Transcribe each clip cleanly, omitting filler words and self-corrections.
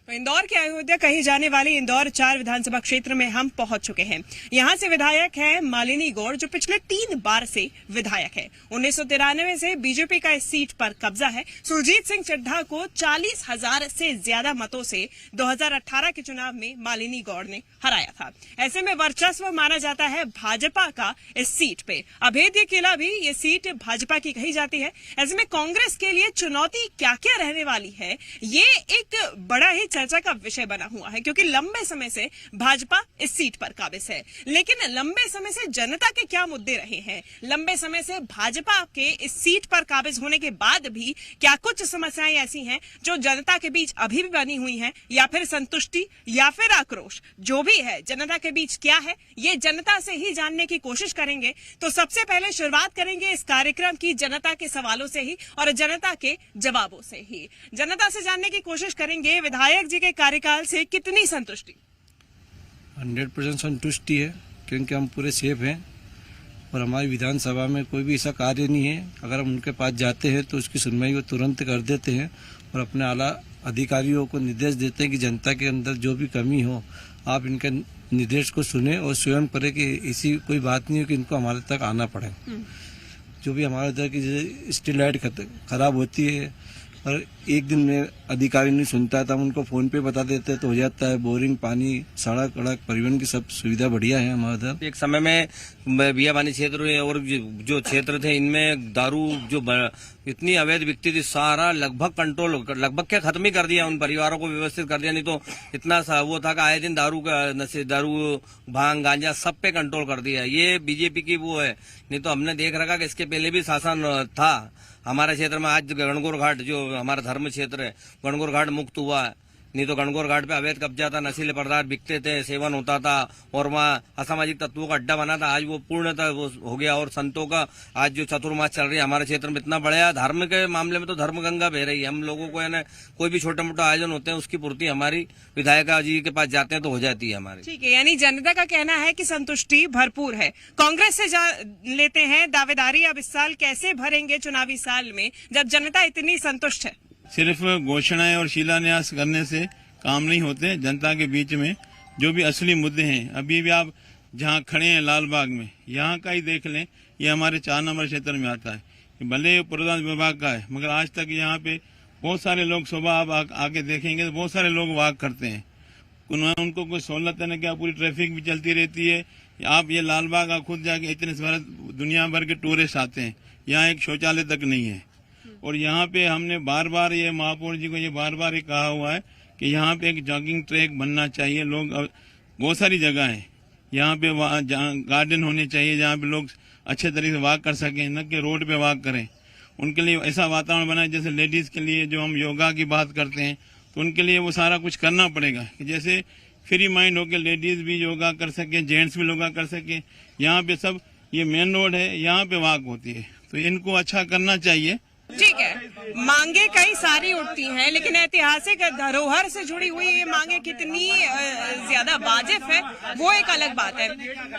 तो इंदौर के अयोध्या कही जाने वाली इंदौर 4 विधानसभा क्षेत्र में हम पहुंच चुके हैं। यहां से विधायक है मालिनी गौड़, जो पिछले 3 बार से विधायक है। 1993 से बीजेपी का इस सीट पर कब्जा है। सुरजीत सिंह चड्ढा को 40,000 से ज्यादा मतों से 2018 के चुनाव में मालिनी गौड़ ने हराया था। ऐसे में वर्चस्व माना जाता है भाजपा का इस सीट पे। अभेद्य किला भी ये सीट भाजपा की कही जाती है। ऐसे में कांग्रेस के लिए चुनौती क्या क्या रहने वाली है, ये एक बड़ा ही चर्चा का विषय बना हुआ है, क्योंकि लंबे समय से भाजपा इस सीट पर काबिज है। लेकिन लंबे समय से जनता के क्या मुद्दे रहे हैं, लंबे समय से भाजपा के इस सीट पर काबिज होने के बाद भी क्या कुछ समस्याएं ऐसी हैं जो जनता के बीच अभी भी बनी हुई हैं, या फिर संतुष्टि या फिर आक्रोश, जो भी है जनता के बीच क्या है, ये जनता से ही जानने की कोशिश करेंगे। तो सबसे पहले शुरुआत करेंगे इस कार्यक्रम की जनता के सवालों से ही और जनता के जवाबों से ही। जनता से जानने की कोशिश करेंगे विधायक जी के कार्यकाल से कितनी संतुष्टि। 100% संतुष्टि है, क्योंकि हम पूरे सेफ हैं और हमारी विधानसभा में कोई भी ऐसा कार्य नहीं है। अगर हम उनके पास जाते हैं तो उसकी सुनवाई वो तुरंत कर देते हैं और अपने आला अधिकारियों को निर्देश देते हैं कि जनता के अंदर जो भी कमी हो आप इनके निर्देश को सुने और स्वयं करें कि ऐसी कोई बात नहीं है कि इनको हमारे तक आना पड़े। जो भी हमारे इधर की स्ट्रीट लाइट खराब होती है और एक दिन में अधिकारी नहीं सुनता है तो हम उनको फोन पे बता देते हैं तो हो जाता है। बोरिंग, पानी, सड़क वड़क, परिवहन की सब सुविधा बढ़िया है हमारे इधर। एक समय में बियाबानी क्षेत्र और जो क्षेत्र थे इनमें दारू जो इतनी अवैध बिकती थी, सारा लगभग क्या खत्म ही कर दिया। उन परिवारों को व्यवस्थित कर दिया, नहीं तो इतना वो था कि आए दिन दारू भांग गांजा सब पे कंट्रोल कर दिया। ये बीजेपी की वो है, नहीं तो हमने देख रखा कि इसके पहले भी शासन था हमारे क्षेत्र में। आज गणगौर घाट जो हमारा धर्म क्षेत्र है, गणगौर घाट मुक्त हुआ है, नहीं तो गणगौर घाट पे अवैध कब्जा था, नशीले पदार्थ बिकते थे, सेवन होता था और वहाँ असामाजिक तत्वों का अड्डा बना था। आज वो पूर्णतः वो हो गया और संतों का आज जो चतुर्मास चल रही है हमारे क्षेत्र में इतना बढ़िया। धर्म के मामले में तो धर्म गंगा बह रही है। हम लोगों को है ना, कोई भी छोटा मोटा आयोजन होते हैं उसकी पूर्ति हमारी विधायिका जी के पास जाते हैं तो हो जाती है हमारी। ठीक है, यानी जनता का कहना है कि संतुष्टि भरपूर है। कांग्रेस से लेते हैं दावेदारी, अब इस साल कैसे भरेंगे चुनावी साल में जब जनता इतनी संतुष्ट है। सिर्फ घोषणाएं और शिलान्यास करने से काम नहीं होते। जनता के बीच में जो भी असली मुद्दे हैं, अभी भी आप जहां खड़े हैं लाल बाग में, यहाँ का ही देख लें, ये हमारे 4 नंबर क्षेत्र में आता है। भले प्रधान विभाग का है, मगर आज तक यहाँ पे बहुत सारे लोग, सुबह आप आके देखेंगे तो बहुत सारे लोग वाक करते हैं। उनको कोई सहूलत है ना, क्या पूरी ट्रैफिक भी चलती रहती है। आप ये लाल बाग आप खुद जाके, इतने दुनिया भर के टूरिस्ट आते हैं, यहाँ एक शौचालय तक नहीं है। और यहाँ पे हमने बार बार ये महापौर जी को ये बार बार कहा हुआ है कि यहाँ पे एक जॉगिंग ट्रैक बनना चाहिए। लोग बहुत सारी जगह है यहाँ पे गार्डन होने चाहिए जहाँ पे लोग अच्छे तरीके से वॉक कर सकें, न कि रोड पे वॉक करें। उनके लिए ऐसा वातावरण बनाए, जैसे लेडीज के लिए जो हम योगा की बात करते हैं तो उनके लिए वो सारा कुछ करना पड़ेगा कि जैसे फ्री माइंड होकर लेडीज भी योगा कर सके, जेंट्स भी योगा कर सके। यहाँ पे सब ये मेन रोड है, यहाँ पे वॉक होती है, तो इनको अच्छा करना चाहिए। ठीक है, मांगे कई सारी उठती हैं, लेकिन ऐतिहासिक धरोहर से जुड़ी हुई ये मांगे कितनी ज्यादा वाजिब है वो एक अलग बात है।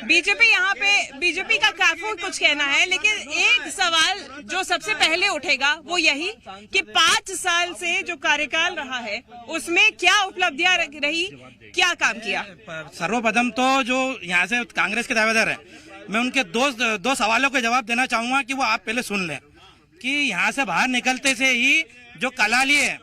बीजेपी का काफी कुछ कहना है, लेकिन एक सवाल जो सबसे पहले उठेगा वो यही कि 5 साल से जो कार्यकाल रहा है उसमें क्या उपलब्धियां रही, क्या काम किया। सर्वप्रथम तो जो यहाँ से कांग्रेस के दावेदार है, मैं उनके दो सवालों के जवाब देना चाहूंगा कि वो आप पहले सुन लें कि यहाँ से बाहर निकलते से ही जो कलाली है,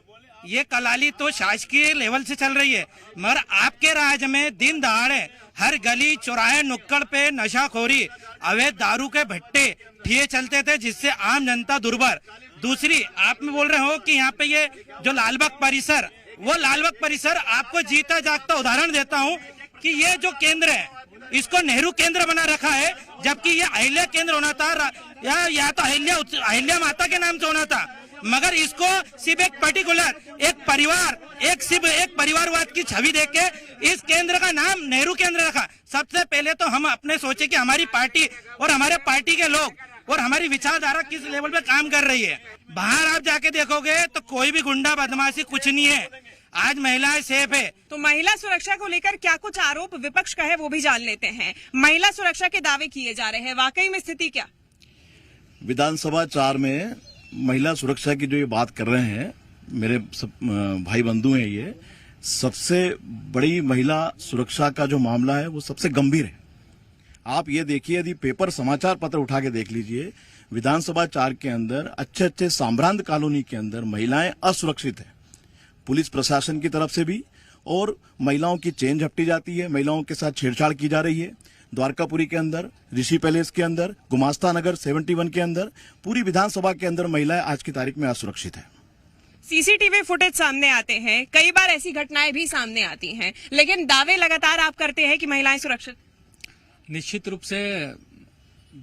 ये कलाली तो शासकीय लेवल से चल रही है, मगर आपके राज्य में दिन दहाड़े हर गली चौराहे नुक्कड़ पे नशाखोरी, अवैध दारू के भट्टे ठिए चलते थे, जिससे आम जनता दुर्भर। दूसरी, आप में बोल रहे हो कि यहाँ पे ये जो लालबाग परिसर, वो लालबाग परिसर आपको जीता जागता उदाहरण देता हूँ कि ये जो केंद्र है इसको नेहरू केंद्र बना रखा है, जबकि ये अहिल्या केंद्र होना था या तो अहिल्या माता के नाम से होना था। मगर इसको सिर्फ एक पर्टिकुलर एक परिवारवाद की छवि देके इस केंद्र का नाम नेहरू केंद्र रखा। सबसे पहले तो हम अपने सोचे कि हमारी पार्टी और हमारे पार्टी के लोग और हमारी विचारधारा किस लेवल पे काम कर रही है। बाहर आप जाके देखोगे तो कोई भी गुंडा बदमाशी कुछ नहीं है, आज महिलाएं सेफ है। तो महिला सुरक्षा को लेकर क्या कुछ आरोप विपक्ष का है वो भी जान लेते हैं। महिला सुरक्षा के दावे किए जा रहे हैं, वाकई में स्थिति क्या? विधानसभा 4 में महिला सुरक्षा की जो ये बात कर रहे हैं मेरे सब भाई बंधु हैं, ये सबसे बड़ी महिला सुरक्षा का जो मामला है वो सबसे गंभीर है। आप ये देखिए, यदि पेपर समाचार पत्र उठा के देख लीजिए, विधानसभा 4 के अंदर अच्छे अच्छे साम्रांत कॉलोनी के अंदर महिलाएं असुरक्षित है, पुलिस प्रशासन की तरफ से भी, और महिलाओं की चेन झपटी जाती है, महिलाओं के साथ छेड़छाड़ की जा रही है। द्वारकापुरी के अंदर, ऋषि पैलेस के अंदर, गुमास्ता नगर 71 के अंदर, पूरी विधानसभा के अंदर महिलाएं आज की तारीख में असुरक्षित है। सीसीटीवी फुटेज सामने आते हैं, कई बार ऐसी घटनाएं भी सामने आती हैं, लेकिन दावे लगातार आप करते हैं कि महिलाएं सुरक्षित। निश्चित रूप से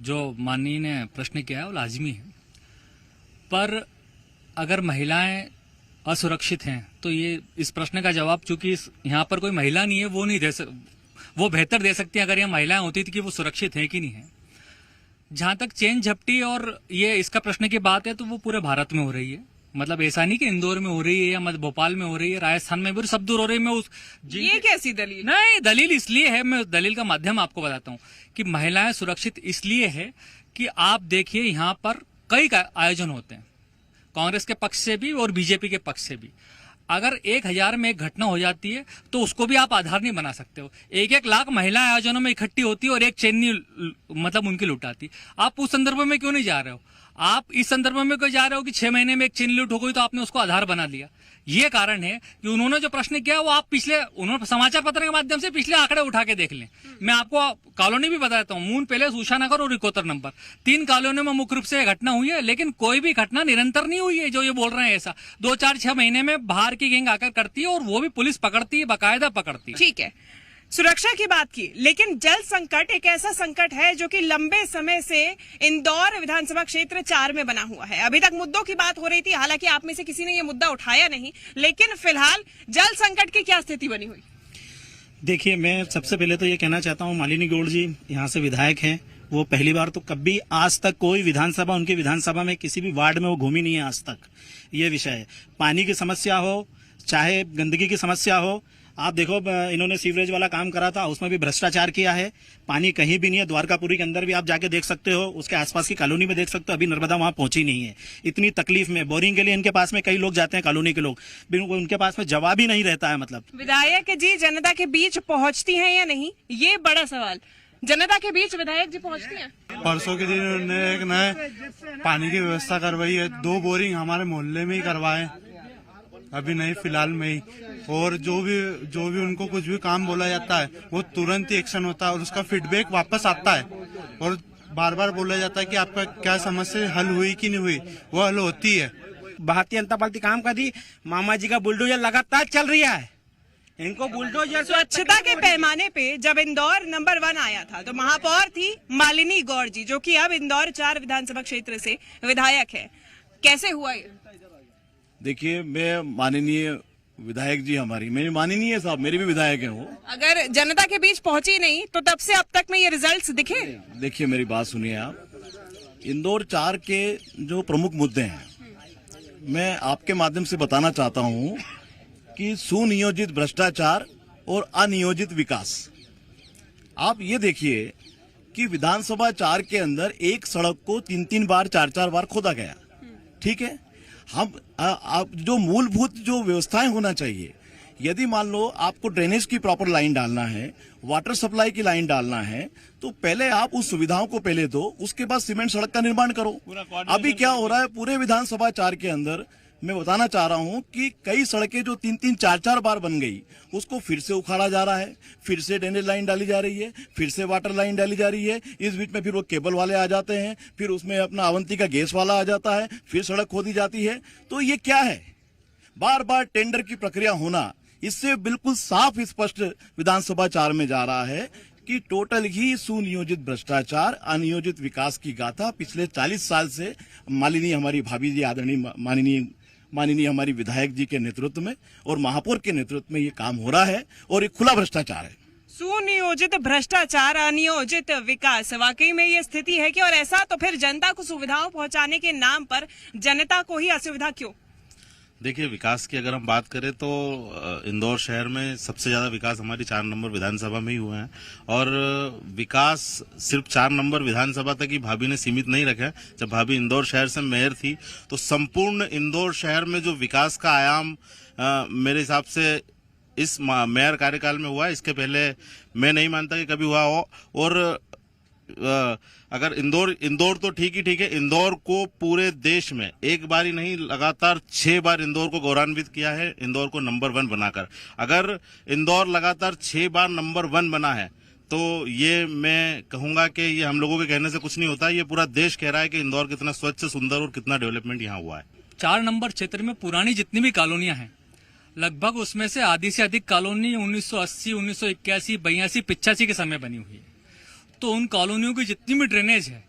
जो माननीय ने प्रश्न किया है वो लाजमी है, पर अगर महिलाएं असुरक्षित हैं तो ये इस प्रश्न का जवाब, चूंकि यहाँ पर कोई महिला नहीं है, वो नहीं दे वो बेहतर दे सकती है अगर ये महिलाएं होती थी कि वो सुरक्षित हैं कि नहीं है। जहां तक चेन झपटी और ये इसका प्रश्न की बात है तो वो पूरे भारत में हो रही है। मतलब ऐसा नहीं कि इंदौर में हो रही है या भोपाल में हो रही है, राजस्थान में भी सब दूर हो रही है। ये कैसी दलील? नहीं, दलील इसलिए है, मैं दलील का माध्यम आपको बताता हूँ कि महिलाएं सुरक्षित इसलिए है कि आप देखिए यहाँ पर कई आयोजन होते हैं, कांग्रेस के पक्ष से भी और बीजेपी के पक्ष से भी। अगर 1000 में एक घटना हो जाती है तो उसको भी आप आधार नहीं बना सकते हो। 1-1 लाख महिलाएं आयोजनों में इकट्ठी होती है और एक चेन नहीं मतलब उनकी लुटाती। आप उस संदर्भ में क्यों नहीं जा रहे हो? आप इस संदर्भ में क्यों जा रहे हो कि 6 महीने में एक चेन लूट हो गई तो आपने उसको आधार बना लिया? ये कारण है कि उन्होंने जो प्रश्न किया वो आप उन्होंने समाचार पत्र के माध्यम से पिछले आंकड़े उठा के देख लें। मैं आपको कॉलोनी भी बताता हूँ, मून पैलेस, उषा नगर और इकोतर नंबर, 3 कॉलोनियों में मुख्य रूप से घटना हुई है, लेकिन कोई भी घटना निरंतर नहीं हुई है जो ये बोल रहे हैं ऐसा। 2-4-6 महीने में बाहर की गैंग आकर करती है और वो भी पुलिस पकड़ती है, बाकायदा पकड़ती है। ठीक है, सुरक्षा की बात की, लेकिन जल संकट एक ऐसा संकट है जो कि लंबे समय से इंदौर विधानसभा क्षेत्र 4 में बना हुआ है। अभी तक मुद्दों की बात हो रही थी, हालांकि आप में से किसी ने ये मुद्दा उठाया नहीं, लेकिन फिलहाल जल संकट की क्या स्थिति बनी हुई? देखिए, मैं सबसे पहले तो ये कहना चाहता हूँ, मालिनी गौड़ जी यहाँ से विधायक हैं, वो पहली बार तो कभी आज तक कोई विधानसभा, उनकी विधानसभा में किसी भी वार्ड में वो घूमी नहीं है आज तक। ये विषय है, पानी की समस्या हो चाहे गंदगी की समस्या हो, आप देखो इन्होंने सीवरेज वाला काम करा था, उसमें भी भ्रष्टाचार किया है। पानी कहीं भी नहीं है, द्वारकापुरी के अंदर भी आप जाके देख सकते हो, उसके आसपास की कॉलोनी में देख सकते हो, अभी नर्मदा वहां पहुंची नहीं है। इतनी तकलीफ में बोरिंग के लिए इनके पास में कई लोग जाते हैं, कॉलोनी के लोग, उनके पास में जवाब ही नहीं रहता है। मतलब विधायक जी जनता के बीच पहुंचती हैं या नहीं, ये बड़ा सवाल। जनता के बीच विधायक जी पहुंचती हैं? परसों के दिन उन्होंने एक नए पानी की व्यवस्था करवाई है, 2 बोरिंग हमारे मोहल्ले में ही करवाए अभी नहीं फिलहाल में ही, और जो भी उनको कुछ भी काम बोला जाता है वो तुरंत ही एक्शन होता है और उसका फीडबैक वापस आता है, और बार बार बोला जाता है कि आपका क्या समस्या हल हुई कि नहीं हुई, वो हल होती है। भारतीय जनता पार्टी काम कर दी, मामा जी का बुलडोजर लगातार चल रहा है, इनको बुलडोजर। स्वच्छता के पैमाने पे जब इंदौर नंबर 1 आया था तो महापौर थी मालिनी गौड़ जी, जो कि अब इंदौर 4 विधानसभा क्षेत्र से विधायक है। कैसे हुआ ये? देखिए, मैं माननीय विधायक जी, मेरी माननीय साहब, मेरे भी विधायक हैं वो। अगर जनता के बीच पहुंची नहीं तो तब से अब तक में ये रिजल्ट्स दिखे? देखिए, मेरी बात सुनिए आप, इंदौर 4 के जो प्रमुख मुद्दे हैं, मैं आपके माध्यम से बताना चाहता हूं कि सुनियोजित भ्रष्टाचार और अनियोजित विकास। आप ये देखिए कि विधानसभा 4 के अंदर एक सड़क को 3-3 बार 4-4 बार खोदा गया। ठीक है, हम आप जो मूलभूत जो व्यवस्थाएं होना चाहिए, यदि मान लो आपको ड्रेनेज की प्रॉपर लाइन डालना है, वाटर सप्लाई की लाइन डालना है, तो पहले आप उस सुविधाओं को पहले दो, उसके बाद सीमेंट सड़क का निर्माण करो। अभी क्या हो रहा है पूरे विधानसभा 4 के अंदर, मैं बताना चाह रहा हूं कि कई सड़कें जो 3-3, 4-4 बार बन गई, उसको फिर से उखाड़ा जा रहा है, फिर से ड्रेनेज लाइन डाली जा रही है, फिर से वाटर लाइन डाली जा रही है। इस बीच में फिर वो केबल वाले आ जाते हैं, फिर उसमें अपना अवंती का गैस वाला आ जाता है, फिर सड़क खोदी जाती है। तो ये क्या है? बार बार टेंडर की प्रक्रिया होना, इससे बिल्कुल साफ स्पष्ट विधानसभा 4 में जा रहा है कि टोटल ही सुनियोजित भ्रष्टाचार, अनियोजित विकास की गाथा पिछले 40 साल से मालिनी हमारी भाभी जी, आदरणीय माननीय हमारी विधायक जी के नेतृत्व में और महापौर के नेतृत्व में ये काम हो रहा है, और एक खुला भ्रष्टाचार है। सुनियोजित भ्रष्टाचार, अनियोजित विकास, वाकई में ये स्थिति है कि, और ऐसा तो फिर जनता को सुविधाओं पहुंचाने के नाम पर जनता को ही असुविधा क्यों? देखिए, विकास की अगर हम बात करें तो इंदौर शहर में सबसे ज्यादा विकास हमारी 4 नंबर विधानसभा में ही हुआ है, और विकास सिर्फ 4 नंबर विधानसभा तक ही भाभी ने सीमित नहीं रखा है। जब भाभी इंदौर शहर से मेयर थी तो संपूर्ण इंदौर शहर में जो विकास का आयाम मेरे हिसाब से इस मेयर कार्यकाल में हुआ है, इसके पहले मैं नहीं मानता कि कभी हुआ हो। और अगर इंदौर तो ठीक है, इंदौर को पूरे देश में एक बार ही नहीं लगातार 6 बार इंदौर को गौरवान्वित किया है, इंदौर को नंबर 1 बनाकर। अगर इंदौर लगातार 6 बार नंबर 1 बना है तो ये मैं कहूंगा कि ये हम लोगों के कहने से कुछ नहीं होता, ये पूरा देश कह रहा है कि इंदौर कितना स्वच्छ, सुंदर और कितना डेवलपमेंट यहाँ हुआ है। 4 नंबर क्षेत्र में पुरानी जितनी भी कॉलोनियां हैं, लगभग उसमें से आधी से अधिक कॉलोनी 1980, 1981, 82, 85 के समय बनी हुई है। तो उन कॉलोनियों की जितनी भी ड्रेनेज है,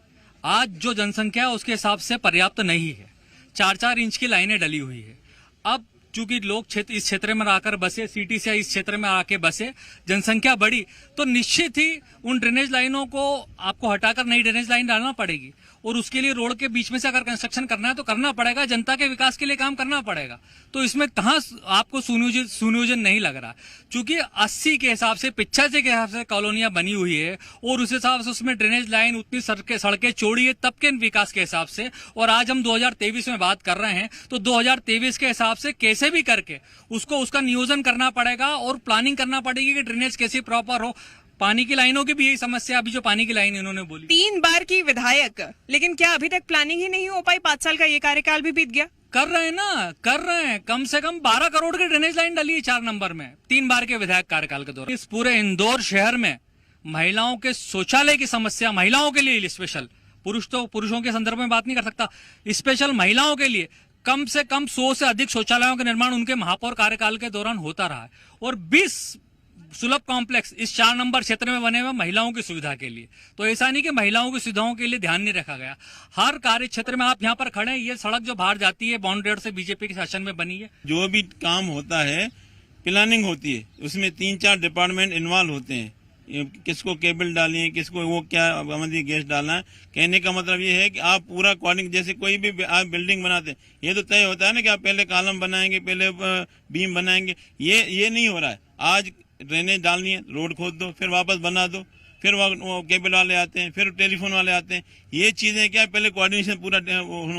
आज जो जनसंख्या है उसके हिसाब से पर्याप्त नहीं है। 4-4 इंच की लाइनें डली हुई है। अब चूंकि लोग इस क्षेत्र में आकर बसे, सिटी से इस क्षेत्र में आके बसे, जनसंख्या बढ़ी, तो निश्चित ही उन ड्रेनेज लाइनों को आपको हटाकर नई ड्रेनेज लाइन डालना पड़ेगी। और उसके लिए रोड के बीच में से अगर कंस्ट्रक्शन करना है तो करना पड़ेगा, जनता के विकास के लिए काम करना पड़ेगा। तो इसमें कहाँ आपको सुनियोजन नहीं लग रहा, क्योंकि 80 के हिसाब से, 85 के हिसाब से कॉलोनियां बनी हुई है और उस हिसाब से उसमें ड्रेनेज लाइन उतनी सड़कें चौड़ी है तब के विकास के हिसाब से। और आज हम 2023 में बात कर रहे हैं, तो 2023 के हिसाब से कैसे भी करके उसका नियोजन करना पड़ेगा और प्लानिंग करना पड़ेगी कि ड्रेनेज कैसे प्रॉपर हो। पानी की लाइनों की भी यही समस्या, अभी जो पानी की लाइन इन्होंने बोली। 3 बार की विधायक, लेकिन क्या अभी तक प्लानिंग ही नहीं हो पाई? 5 साल का ये कार्यकाल भी बीत गया। कर रहे हैं ना, कर रहे हैं। कम से कम 12 करोड़ की ड्रेनेज लाइन डली है 4 नंबर में 3 बार के विधायक कार्यकाल के दौरान। इस पूरे इंदौर शहर में महिलाओं के शौचालय की समस्या, महिलाओं के लिए स्पेशल, पुरुषों के संदर्भ में बात नहीं कर सकता, स्पेशल महिलाओं के लिए कम से कम 100 से अधिक शौचालयों का निर्माण उनके महापौर कार्यकाल के दौरान होता रहा है। और 20 सुलभ कॉम्प्लेक्स इस 4 नंबर क्षेत्र में बने हुए महिलाओं की सुविधा के लिए। तो ऐसा नहीं कि महिलाओं की सुविधाओं के लिए ध्यान नहीं रखा गया। हर कार्य क्षेत्र में आप यहाँ पर खड़े हैं, ये सड़क जो बाहर जाती है बाउंड्री रोड से बीजेपी के शासन में बनी है। जो भी काम होता है, प्लानिंग होती है, उसमें 3-4 डिपार्टमेंट इन्वॉल्व होते हैं। किसको केबल डालनी है, किसको वो क्या गैस डालना है। कहने का मतलब ये है कि आप पूरा कोऑर्डिनेट, जैसे कोई भी आप बिल्डिंग बनाते हैं, ये तो तय होता है ना कि आप पहले कॉलम बनाएंगे, पहले बीम बनाएंगे। ये नहीं हो रहा है। आज ड्रेनेज डालनी है, रोड खोद दो, फिर वापस बना दो, फिर वो केबल वाले आते हैं, फिर टेलीफोन वाले आते हैं। ये चीजें क्या पहले कोऑर्डिनेशन पूरा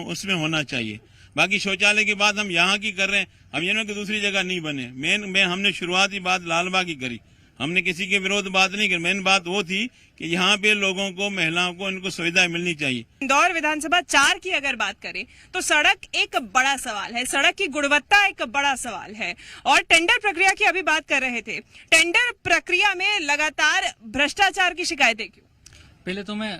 उसमें होना चाहिए। बाकी शौचालय की बात हम यहाँ की कर रहे हैं, हम ये ना कि दूसरी जगह नहीं बने। मेन हमने शुरुआती बात लालबाग की करी, हमने किसी के विरोध बात नहीं की। मेन बात वो थी कि यहाँ पे लोगों को, महिलाओं को, इनको सुविधाएं मिलनी चाहिए। इंदौर विधानसभा 4 की अगर बात करें तो सड़क एक बड़ा सवाल है, सड़क की गुणवत्ता एक बड़ा सवाल है। और टेंडर प्रक्रिया की अभी बात कर रहे थे, टेंडर प्रक्रिया में लगातार भ्रष्टाचार की शिकायतें क्यों? पहले तो मैं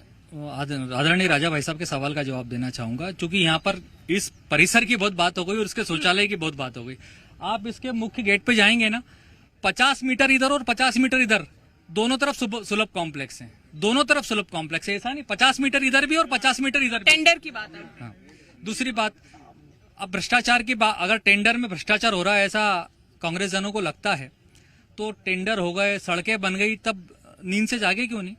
आदरणीय राजा भाई साहब के सवाल का जवाब देना चाहूंगा, क्योंकि यहाँ पर इस परिसर की बहुत बात हो गई और इसके शौचालय की बहुत बात हो गई। आप इसके मुख्य गेट पे जाएंगे ना, 50 मीटर इधर और 50 मीटर इधर, दोनों तरफ सुलभ कॉम्प्लेक्स हैं, दोनों तरफ सुलभ कॉम्प्लेक्स है। ऐसा नहीं 50 मीटर इधर भी और 50 मीटर इधर भी। टेंडर की बात है। हाँ। दूसरी बात, अब भ्रष्टाचार की बात, अगर टेंडर में भ्रष्टाचार हो रहा है ऐसा कांग्रेस जनों को लगता है, तो टेंडर हो गए, सड़कें बन गई, तब नींद से जागे क्यों नहीं?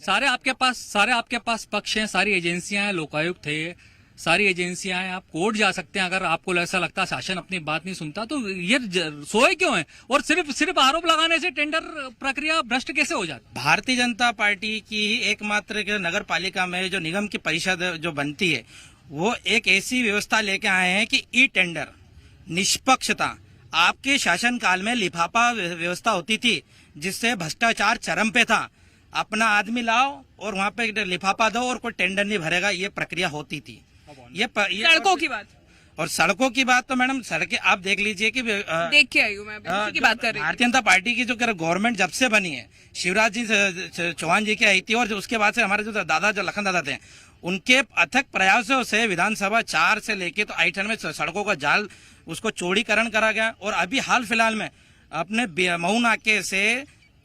सारे आपके पास पक्ष हैं, सारी एजेंसियां हैं, लोकायुक्त है, सारी एजेंसियां हैं। आप कोर्ट जा सकते हैं अगर आपको ऐसा लगता है शासन अपनी बात नहीं सुनता, तो ये सोए क्यों है? और सिर्फ आरोप लगाने से टेंडर प्रक्रिया भ्रष्ट कैसे हो जाती? भारतीय जनता पार्टी की ही एकमात्र नगर पालिका में जो निगम की परिषद जो बनती है, वो एक ऐसी व्यवस्था लेके आए हैं कि ई टेंडर, निष्पक्षता। आपके शासनकाल में लिफाफा व्यवस्था होती थी जिससे भ्रष्टाचार चरम पे था। अपना आदमी लाओ और वहाँ पे लिफाफा दो और कोई टेंडर नहीं भरेगा, ये प्रक्रिया होती थी। ये सड़कों की बात, और सड़कों की बात तो मैडम सड़कें आप देख लीजिए कि देख के आई हूँ मैं, इसी की बात कर रही हूँ। भारतीय जनता पार्टी की जो गवर्नमेंट जब से बनी है, शिवराज जी चौहान जी की आई थी, और उसके बाद से हमारे जो लखन दादा थे, उनके अथक प्रयासों से विधानसभा 4 से लेके तो 8 में सड़कों का जाल, उसको चौड़ीकरण करा गया। और अभी हाल फिलहाल में अपने मऊ नाके से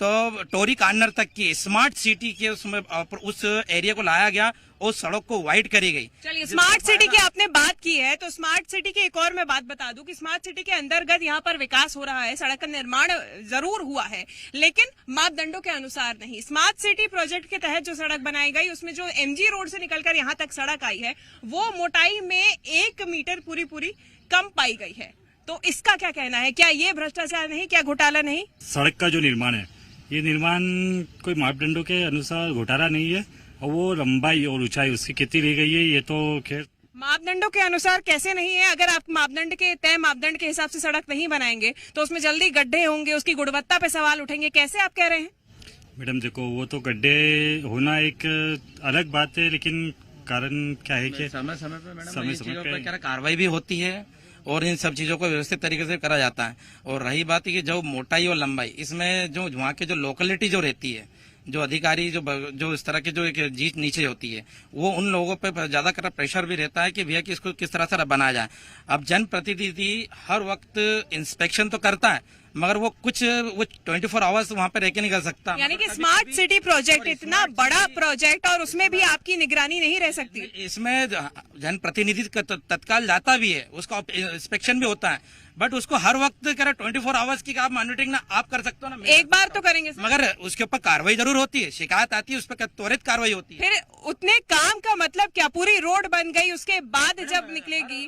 तो टोरी कार्नर तक की स्मार्ट सिटी के उसमें उस एरिया को लाया गया और सड़क को वाइड करी गई। चलिए, स्मार्ट सिटी की आपने बात की है, तो स्मार्ट सिटी की एक और मैं बात बता दूं कि स्मार्ट सिटी के अंतर्गत यहाँ पर विकास हो रहा है, सड़क का निर्माण जरूर हुआ है, लेकिन मापदंडों के अनुसार नहीं। स्मार्ट सिटी प्रोजेक्ट के तहत जो सड़क बनाई गई, उसमें जो MG रोड से निकलकर यहाँ तक सड़क आई है, वो मोटाई में 1 मीटर पूरी कम पाई गई है। तो इसका क्या कहना है? क्या ये भ्रष्टाचार नहीं, क्या घोटाला नहीं? सड़क का जो निर्माण है, ये निर्माण कोई मापदंडों के अनुसार घोटाला नहीं है, और वो लंबाई और ऊंचाई उसकी कितनी ली गई है, ये तो खैर मापदंडों के अनुसार कैसे नहीं है? अगर आप मापदंड के तय मापदंड के हिसाब से सड़क नहीं बनाएंगे तो उसमें जल्दी गड्ढे होंगे, उसकी गुणवत्ता पे सवाल उठेंगे, कैसे आप कह रहे हैं? मैडम देखो, वो तो गड्ढे होना एक अलग बात है, लेकिन कारण क्या है कि समय समय पे मैडम समय इन समय चीजों पे- पर क्या कार्रवाई भी होती है और इन सब चीजों को व्यवस्थित तरीके से करा जाता है। और रही बात कि जो मोटाई और लंबाई, इसमें जो वहाँ के जो लोकेलिटी जो रहती है, जो अधिकारी जो इस तरह की जो एक जीत नीचे होती है, वो उन लोगों पे ज्यादा कर प्रेशर भी रहता है कि भैया कि इसको किस तरह से बनाया जाए। अब जनप्रतिनिधि हर वक्त इंस्पेक्शन तो करता है, मगर वो 24 आवर्स वहाँ पे रह के नहीं कर सकता। यानी कि स्मार्ट सिटी प्रोजेक्ट इतना बड़ा प्रोजेक्ट और उसमें भी आपकी निगरानी नहीं रह सकती। इसमें जनप्रतिनिधि तत्काल जाता भी है, उसका इंस्पेक्शन भी होता है, बट उसको हर वक्त करे 24 आवर्स की आप मॉनिटरिंग ना आप कर सकते हो ना। एक बार तो करेंगे सर। मगर उसके ऊपर कार्रवाई जरूर होती है, शिकायत आती है, उस पर त्वरित कार्रवाई होती है। फिर उतने काम का मतलब क्या? पूरी रोड बन गई, उसके बाद जब निकलेगी?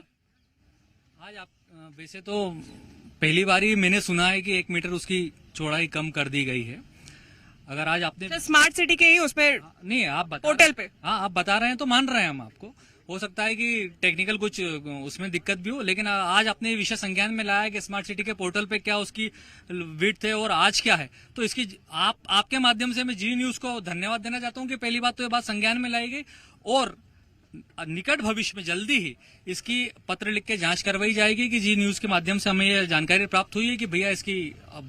आज आप वैसे तो पहली बार ही मैंने सुना है कि 1 मीटर उसकी चौड़ाई कम कर दी गई है। अगर आज आपने तो स्मार्ट सिटी के ही उसमें नहीं, आप बता पोर्टल पे हाँ आप बता रहे हैं तो मान रहे हैं हम आपको। हो सकता है कि टेक्निकल कुछ उसमें दिक्कत भी हो, लेकिन आज आपने विषय संज्ञान में लाया कि स्मार्ट सिटी के पोर्टल पे क्या उसकी विड्थ है और आज क्या है, तो इसकी आपके माध्यम से मैं जी न्यूज को धन्यवाद देना चाहता हूँ कि पहली बात तो ये बात संज्ञान में लाई गई और निकट भविष्य में जल्दी ही इसकी पत्र लिख के जांच करवाई जाएगी कि जी न्यूज के माध्यम से हमें यह जानकारी प्राप्त हुई है कि भैया इसकी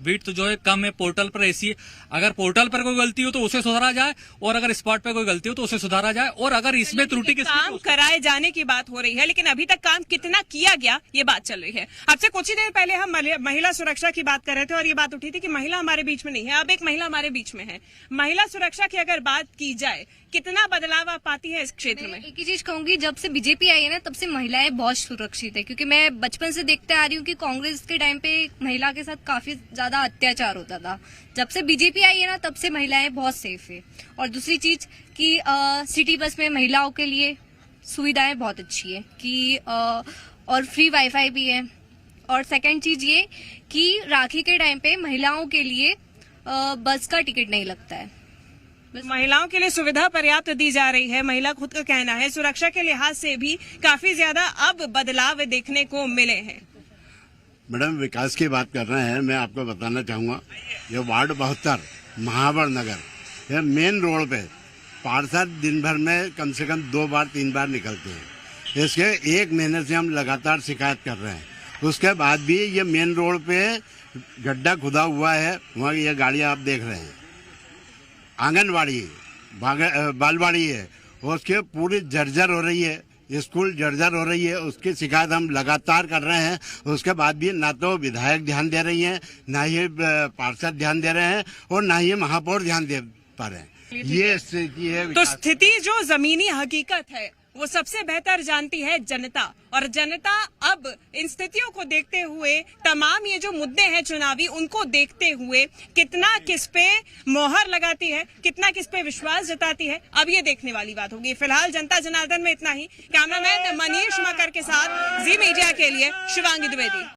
विड्थ तो जो है कम है, पोर्टल पर ऐसी है। अगर पोर्टल पर कोई गलती हो तो उसे सुधारा जाए और अगर स्पॉट पर कोई गलती हो तो उसे सुधारा जाए। और अगर इसमें त्रुटि की काम कराए जाने की बात हो रही है, लेकिन अभी तक काम कितना किया गया ये बात चल रही है। आपसे कुछ ही देर पहले हम महिला सुरक्षा की बात कर रहे थे और ये बात उठी थी कि महिला हमारे बीच में नहीं है। अब एक महिला हमारे बीच में है। महिला सुरक्षा की अगर बात की जाए, कितना बदलाव आप पाती है इस क्षेत्र में? एक ही चीज कहूंगी, जब से बीजेपी आई है ना तब से महिलाएं बहुत सुरक्षित है, क्योंकि मैं बचपन से देखते आ रही हूँ कि कांग्रेस के टाइम पे महिला के साथ काफी ज्यादा अत्याचार होता था। जब से बीजेपी आई है ना तब से महिलाएं बहुत सेफ है। और दूसरी चीज कि सिटी बस में महिलाओं के लिए सुविधाएं बहुत अच्छी है कि और फ्री वाईफाई भी है। और सेकंड चीज ये कि राखी के टाइम पे महिलाओं के लिए बस का टिकट नहीं लगता है। महिलाओं के लिए सुविधा पर्याप्त दी जा रही है। महिला खुद का कहना है सुरक्षा के लिहाज से भी काफी ज्यादा अब बदलाव देखने को मिले हैं। मैडम, विकास की बात कर रहे हैं, मैं आपको बताना चाहूंगा ये वार्ड 72 महावर नगर, ये मेन रोड पे पार्षद दिन भर में कम से कम 2 बार 3 बार निकलते हैं। इसके 1 महीने से हम लगातार शिकायत कर रहे हैं। उसके बाद भी ये मेन रोड पे गड्ढा खुदा हुआ है, वहाँ ये गाड़ियाँ आप देख रहे हैं। आंगनवाड़ी बालवाड़ी है, उसके पूरी जर्जर हो रही है, स्कूल जर्जर हो रही है। उसकी शिकायत हम लगातार कर रहे हैं। उसके बाद भी ना तो विधायक ध्यान दे रही हैं, ना ही पार्षद ध्यान दे रहे हैं और ना ही महापौर ध्यान दे पा रहे हैं। ये स्थिति है। तो स्थिति जो जमीनी हकीकत है वो सबसे बेहतर जानती है जनता, और जनता अब इन स्थितियों को देखते हुए, तमाम ये जो मुद्दे हैं चुनावी, उनको देखते हुए कितना किस पे मोहर लगाती है, कितना किस पे विश्वास जताती है, अब ये देखने वाली बात होगी। फिलहाल जनता जनार्दन में इतना ही। कैमरामैन मनीष मकर के साथ जी मीडिया के लिए शिवांगी द्विवेदी।